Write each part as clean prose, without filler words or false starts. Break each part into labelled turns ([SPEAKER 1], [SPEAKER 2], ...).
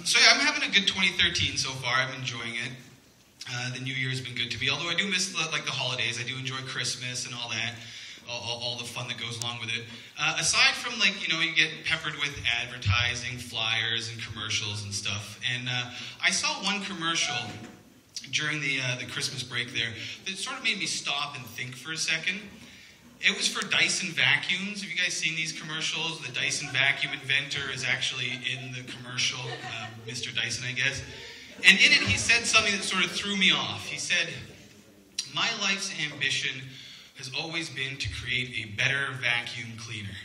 [SPEAKER 1] So yeah, I'm having a good 2013 so far. I'm enjoying it. The New Year's been good to me, although I do miss the holidays. I do enjoy Christmas and all that, all the fun that goes along with it. Aside from you get peppered with advertising, flyers, and commercials and stuff. And I saw one commercial during the Christmas break there that sort of made me stop and think for a second. It was for Dyson vacuums. Have you guys seen these commercials? The Dyson vacuum inventor is actually in the commercial, Mr. Dyson, I guess. And in it, he said something that sort of threw me off. He said, "My life's ambition has always been to create a better vacuum cleaner."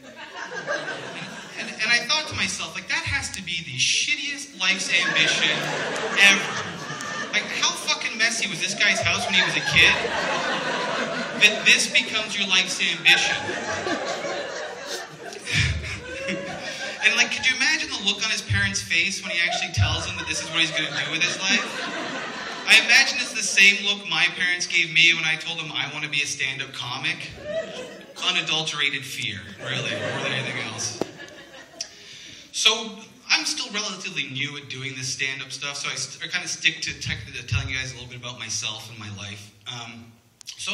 [SPEAKER 1] And I thought to myself, that has to be the shittiest life's ambition ever. How fucking messy was this guy's house when he was a kid? That this becomes your life's ambition. And could you imagine the look on his parents' face when he actually tells them that this is what he's going to do with his life? I imagine it's the same look my parents gave me when I told them I want to be a stand-up comic. Unadulterated fear, really, more than anything else. So I'm still relatively new at doing this stand-up stuff, so I kind of stick to telling you guys a little bit about myself and my life. So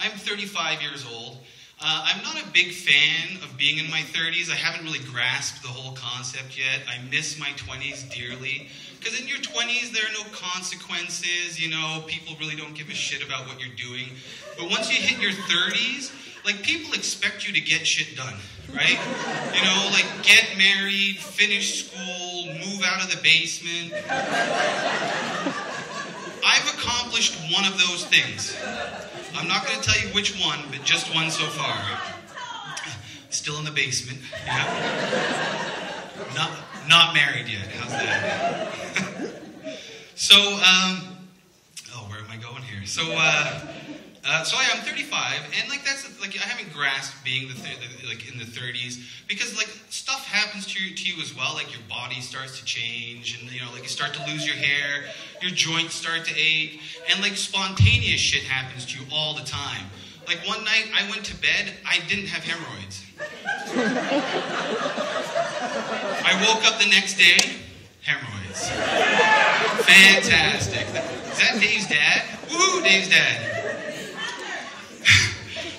[SPEAKER 1] I'm 35 years old. I'm not a big fan of being in my 30s. I haven't really grasped the whole concept yet. I miss my 20s dearly. Because in your 20s, there are no consequences. People really don't give a shit about what you're doing. But once you hit your 30s, people expect you to get shit done, right? Get married, finish school, move out of the basement. I've accomplished one of those things. I'm not going to tell you which one, but just one so far. Still in the basement, yeah. Not married yet. How's that? So, where am I going here? So I'm 35, and that's I haven't grasped being in the 30s because stuff happens to you as well. Your body starts to change, and you start to lose your hair, your joints start to ache, and spontaneous shit happens to you all the time. One night I went to bed, I didn't have hemorrhoids. I woke up the next day, hemorrhoids. Fantastic. Is that Dave's dad? Woo, Dave's dad.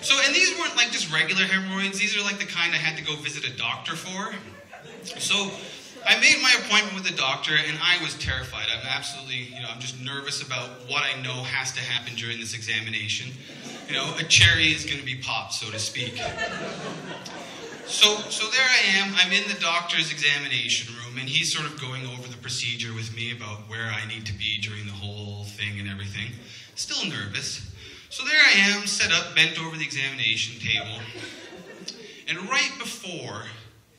[SPEAKER 1] So, and these weren't just regular hemorrhoids. These are the kind I had to go visit a doctor for. So, I made my appointment with the doctor, and I was terrified. I'm absolutely, I'm just nervous about what I know has to happen during this examination. A cherry is going to be popped, so to speak. So there I am. I'm in the doctor's examination room, and he's sort of going over the procedure with me about where I need to be during the whole thing and everything. Still nervous. So there I am, set up, bent over the examination table. And right before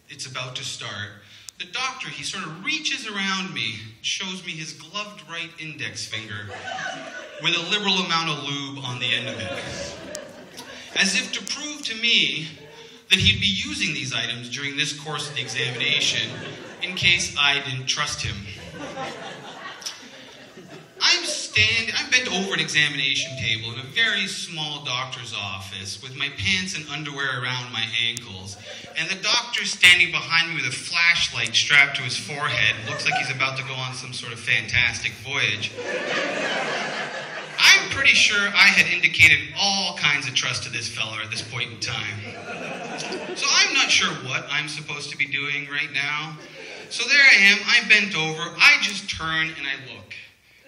[SPEAKER 1] it's about to start, the doctor, he sort of reaches around me, shows me his gloved right index finger with a liberal amount of lube on the end of it. As if to prove to me that he'd be using these items during this course of the examination in case I didn't trust him. I'm bent over an examination table in a very small doctor's office with my pants and underwear around my ankles, and the doctor's standing behind me with a flashlight strapped to his forehead. Looks like he's about to go on some sort of fantastic voyage. I'm pretty sure I had indicated all kinds of trust to this fella at this point in time. So I'm not sure what I'm supposed to be doing right now. So there I am, I'm bent over, I just turn and I look.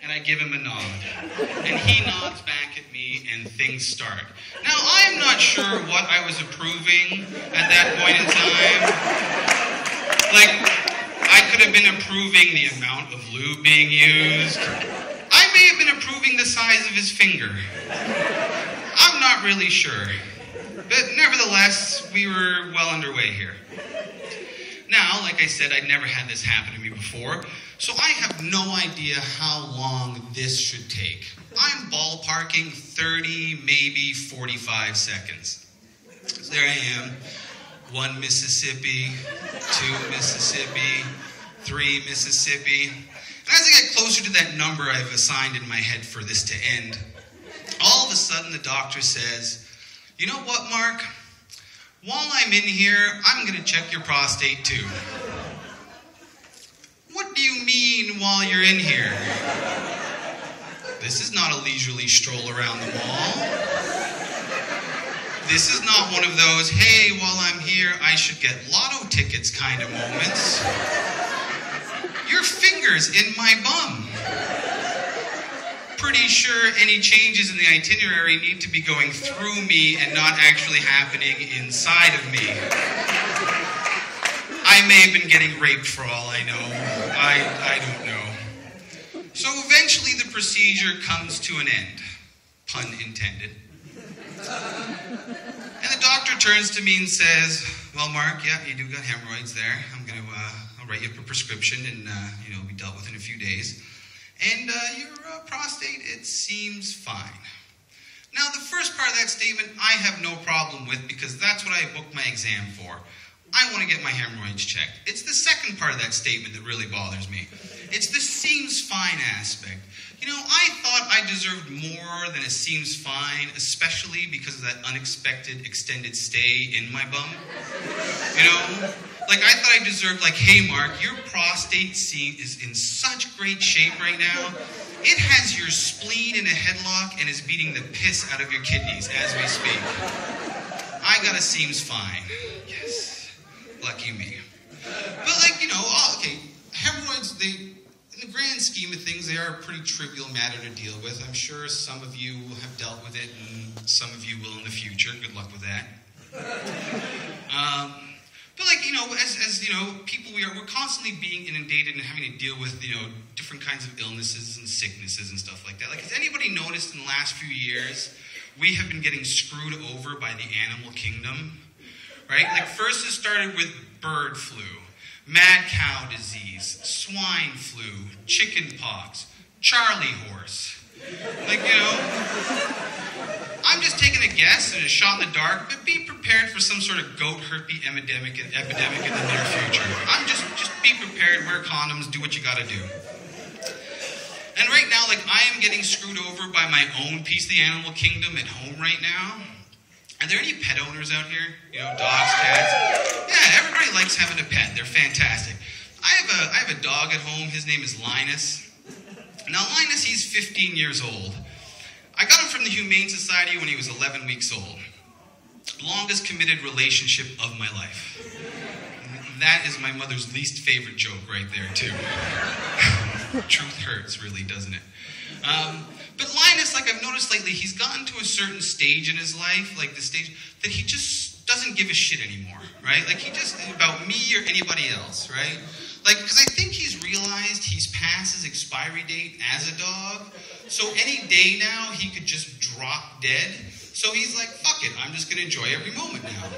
[SPEAKER 1] And I give him a nod. And he nods back at me, and things start. Now, I'm not sure what I was approving at that point in time. I could have been approving the amount of lube being used. I may have been approving the size of his finger. I'm not really sure. But nevertheless, we were well underway here. Now, like I said, I'd never had this happen to me before, so I have no idea how long this should take. I'm ballparking 30, maybe 45 seconds. So there I am, 1 Mississippi, 2 Mississippi, 3 Mississippi. And as I get closer to that number I've assigned in my head for this to end, all of a sudden the doctor says, "You know what, Mark? While I'm in here, I'm going to check your prostate too." do you mean while you're in here? This is not a leisurely stroll around the mall. This is not one of those, hey, while I'm here, I should get lotto tickets kind of moments. Your finger's in my bum. Pretty sure any changes in the itinerary need to be going through me and not actually happening inside of me. I may have been getting raped for all I know. I don't know. So eventually the procedure comes to an end. Pun intended. And the doctor turns to me and says, well, Mark, yeah, you do got hemorrhoids there. I'll write you up a prescription and, it'll be dealt with in a few days. And your prostate, it seems fine. Now, the first part of that statement, I have no problem with because that's what I booked my exam for. I want to get my hemorrhoids checked. It's the second part of that statement that really bothers me. It's the seems fine aspect. I thought I deserved more than a seems fine, especially because of that unexpected extended stay in my bum. I thought I deserved, hey, Mark, your prostate is in such great shape right now. It has your spleen in a headlock and is beating the piss out of your kidneys as we speak. I got a seems fine. Yes. Lucky me. But, okay, hemorrhoids, in the grand scheme of things, they are a pretty trivial matter to deal with. I'm sure some of you have dealt with it, and some of you will in the future. Good luck with that. But people, we're constantly being inundated and having to deal with, different kinds of illnesses and sicknesses and stuff like that. Has anybody noticed in the last few years, we have been getting screwed over by the animal kingdom? Right? First it started with bird flu, mad cow disease, swine flu, chicken pox, Charlie horse. I'm just taking a guess and a shot in the dark, but be prepared for some sort of goat herpes epidemic in the near future. Just be prepared, wear condoms, do what you gotta do. And right now, I am getting screwed over by my own piece of the animal kingdom at home right now. Are there any pet owners out here? Dogs, cats? Yeah, everybody likes having a pet. They're fantastic. I have a dog at home. His name is Linus. Now, Linus, he's 15 years old. I got him from the Humane Society when he was 11 weeks old. Longest committed relationship of my life. That is my mother's least favorite joke right there, too. Truth hurts, really, doesn't it? But Linus, I've noticed lately, he's gotten to a certain stage in his life, the stage that he just doesn't give a shit anymore, right? He just, about me or anybody else, right? Because I think he's realized he's past his expiry date as a dog, so any day now, he could just drop dead. So he's fuck it, I'm just going to enjoy every moment now.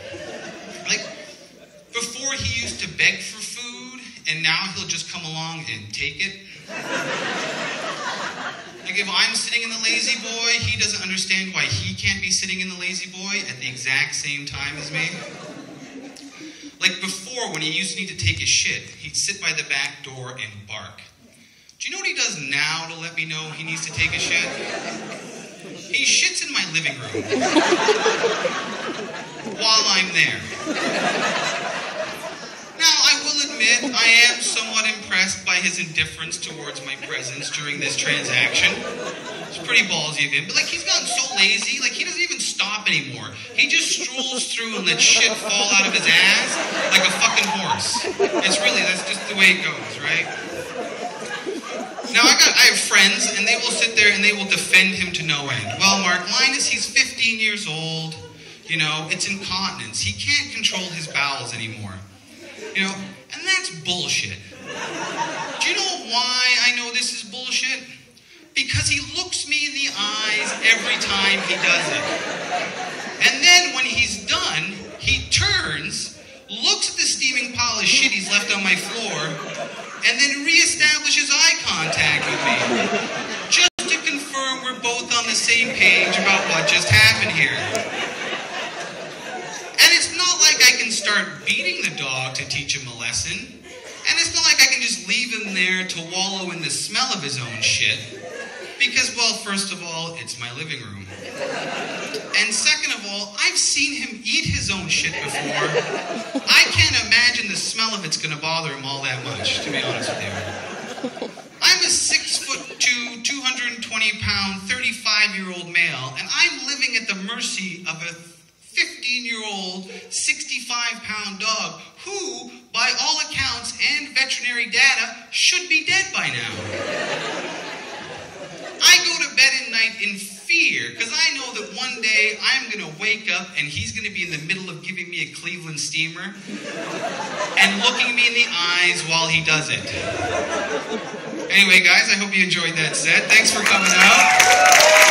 [SPEAKER 1] Before he used to beg for food, and now he'll just come along and take it. If I'm sitting in the lazy boy, he doesn't understand why he can't be sitting in the lazy boy at the exact same time as me. Before, when he used to need to take a shit, he'd sit by the back door and bark. Do you know what he does now to let me know he needs to take a shit? He shits in my living room. While I'm there. Now, I will admit, I am somewhat impressed by his indifference towards my presence during this transaction. It's pretty ballsy of him, but he's gotten so lazy, he doesn't even stop anymore. He just strolls through and lets shit fall out of his ass like a fucking horse. That's just the way it goes, right? Now, I have friends, and they will sit there and they will defend him to no end. Well, Mark, Linus, he's 15 years old. It's incontinence. He can't control his bowels anymore. And that's bullshit. Do you know why I know this is bullshit? Because he looks me in the eyes every time he does it. And then when he's done, he turns, looks at the steaming pile of shit he's left on my floor, and then reestablishes eye contact with me. Just to confirm we're both on the same page about what just happened here. And it's not like I can start beating the dog to teach him a lesson. And it's not like I can just leave him there to wallow in the smell of his own shit. Because, well, first of all, it's my living room. And second of all, I've seen him eat his own shit before. I can't imagine the smell of it's going to bother him all that much, to be honest with you. I'm a 6'2", 220-pound, 35-year-old male, and I'm living at the mercy of a 15-year-old, 65-pound dog who, by all accounts and veterinary data, should be dead by now. I go to bed at night in fear, because I know that one day I'm going to wake up and he's going to be in the middle of giving me a Cleveland steamer and looking me in the eyes while he does it. Anyway, guys, I hope you enjoyed that set. Thanks for coming out.